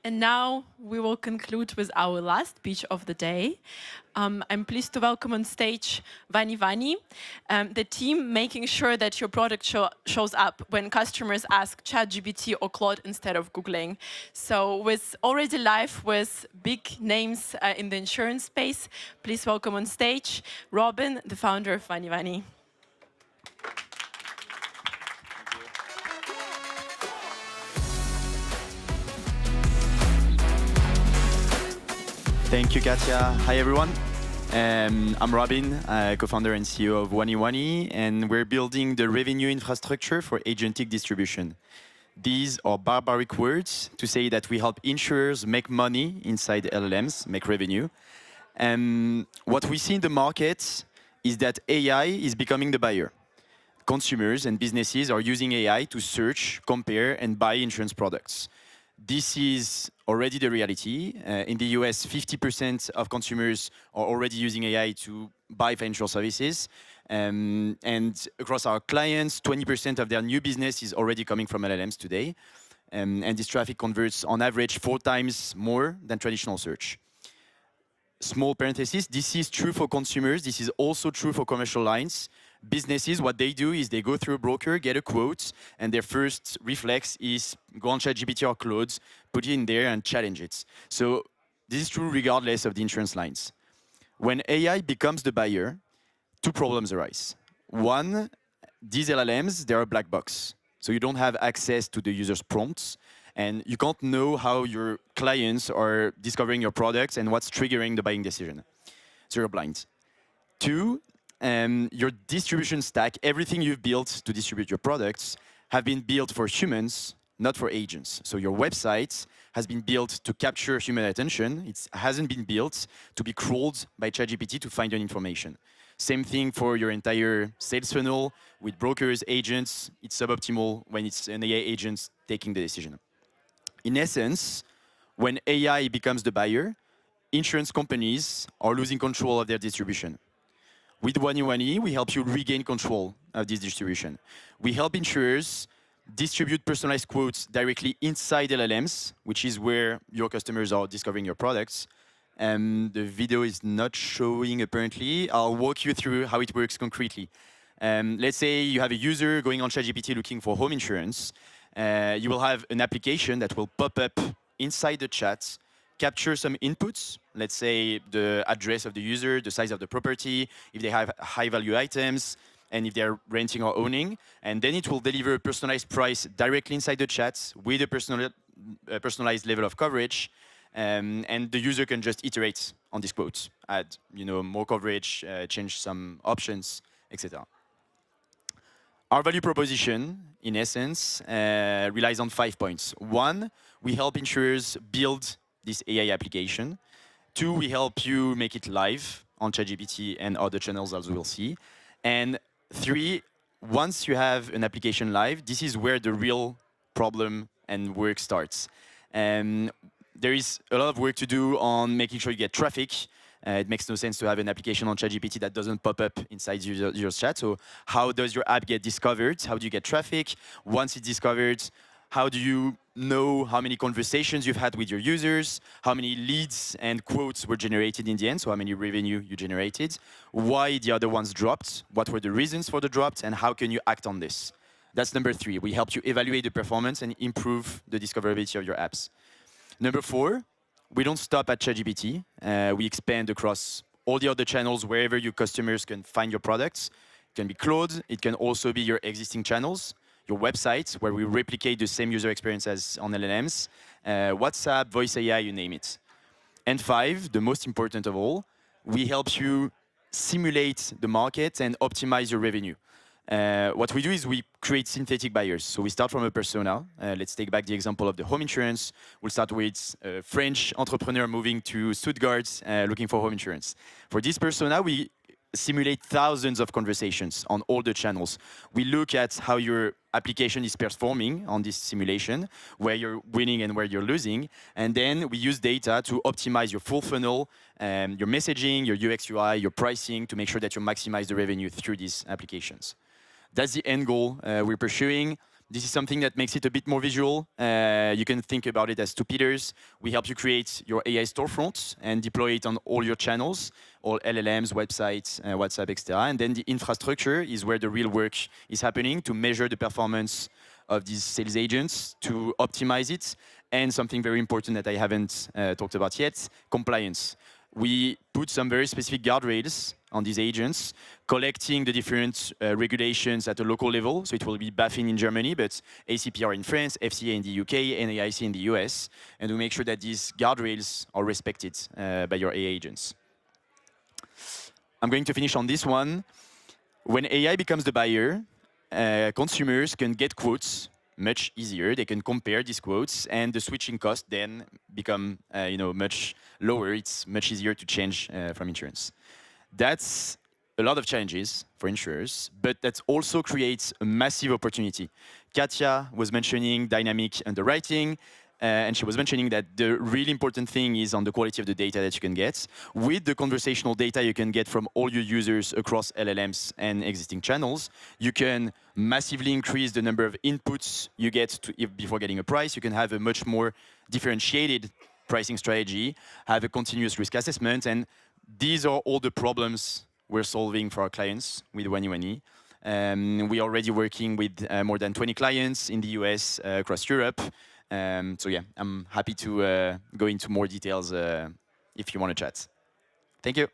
And now we will conclude with our last speech of the day. I'm pleased to welcome on stage Waniwani, the team making sure that your product shows up when customers ask ChatGPT or Claude instead of Googling. So with already live with big names in the insurance space, please welcome on stage Robin, the founder of Waniwani. Thank you, Katya. Hi, everyone. I'm Robin, co-founder and CEO of Waniwani, and we're building the revenue infrastructure for agentic distribution. These are barbaric words to say that we help insurers make money inside LLMs, make revenue. What we see in the market is that AI is becoming the buyer. Consumers and businesses are using AI to search, compare, and buy insurance products. This is already the reality. In the US, 50% of consumers are already using AI to buy financial services. And across our clients, 20% of their new business is already coming from LLMs today. And this traffic converts on average 4 times more than traditional search. Small parenthesis, this is true for consumers. This is also true for commercial lines. Businesses, what they do is they go through a broker, get a quote, and their first reflex is go on ChatGPT or Claude, put it in there and challenge it. So this is true regardless of the insurance lines. When AI becomes the buyer, 2 problems arise. One, these LLMs, they're a black box. So you don't have access to the user's prompts, and you can't know how your clients are discovering your products and what's triggering the buying decision. So you're blind. 2, your distribution stack, everything you've built to distribute your products, have been built for humans, not for agents. So your website has been built to capture human attention. It hasn't been built to be crawled by ChatGPT to find your information. Same thing for your entire sales funnel with brokers, agents. It's suboptimal when it's an AI agent taking the decision. In essence, when AI becomes the buyer, insurance companies are losing control of their distribution. With Waniwani, we help you regain control of this distribution. We help insurers distribute personalized quotes directly inside LLMs, which is where your customers are discovering your products. The video is not showing apparently. I'll walk you through how it works concretely. Let's say you have a user going on ChatGPT looking for home insurance. You will have an application that will pop up inside the chat, capture some inputs, let's say the address of the user, the size of the property, if they have high-value items, and if they're renting or owning. And then it will deliver a personalized price directly inside the chat with a personalized level of coverage. And the user can just iterate on these quotes, add more coverage, change some options, etc. Our value proposition, in essence, relies on 5 points. 1, we help insurers build this AI application. 2, we help you make it live on ChatGPT and other channels, as we'll see. And 3, once you have an application live, this is where the real problem and work starts. There is a lot of work to do on making sure you get traffic. It makes no sense to have an application on ChatGPT that doesn't pop up inside your chat. So how does your app get discovered? How do you get traffic? Once it's discovered, how do you know how many conversations you've had with your users, how many leads and quotes were generated in the end, so how many revenue you generated, why the other ones dropped, what were the reasons for the drops, and how can you act on this? That's number 3. We help you evaluate the performance and improve the discoverability of your apps. Number 4, we don't stop at ChatGPT. We expand across all the other channels wherever your customers can find your products. It can be Claude. It can also be your existing channels, your website, where we replicate the same user experience as on LLMs, WhatsApp, Voice AI, you name it. And 5, the most important of all, we help you simulate the market and optimize your revenue. What we do is we create synthetic buyers. So we start from a persona. Let's take back the example of the home insurance. We'll start with a French entrepreneur moving to Stuttgart looking for home insurance. For this persona, we simulate thousands of conversations on all the channels. We look at how your application is performing on this simulation, where you're winning and where you're losing. And then we use data to optimize your full funnel, your messaging, your UX, UI, your pricing, to make sure that you maximize the revenue through these applications. That's the end goal we're pursuing. This is something that makes it a bit more visual. You can think about it as two pillars. We help you create your AI storefront and deploy it on all your channels, all LLMs, websites, WhatsApp, etc. And then the infrastructure is where the real work is happening to measure the performance of these sales agents, to optimize it, and something very important that I haven't talked about yet, compliance. We put some very specific guardrails on these agents, collecting the different regulations at a local level. So it will be BaFin in Germany, but ACPR in France, FCA in the UK, and AIC in the US. And we make sure that these guardrails are respected by your AI agents. I'm going to finish on this one. When AI becomes the buyer, consumers can get quotes much easier. They can compare these quotes, and the switching cost then become much lower. It's much easier to change from insurance. That's a lot of challenges for insurers, but that also creates a massive opportunity. Katja was mentioning dynamic underwriting, and she was mentioning that the really important thing is on the quality of the data that you can get. With the conversational data you can get from all your users across LLMs and existing channels, you can massively increase the number of inputs you get before getting a price. You can have a much more differentiated pricing strategy, have a continuous risk assessment, and these are all the problems we're solving for our clients with Waniwani. We're already working with more than 20 clients in the US, across Europe. So yeah, I'm happy to go into more details if you want to chat. Thank you.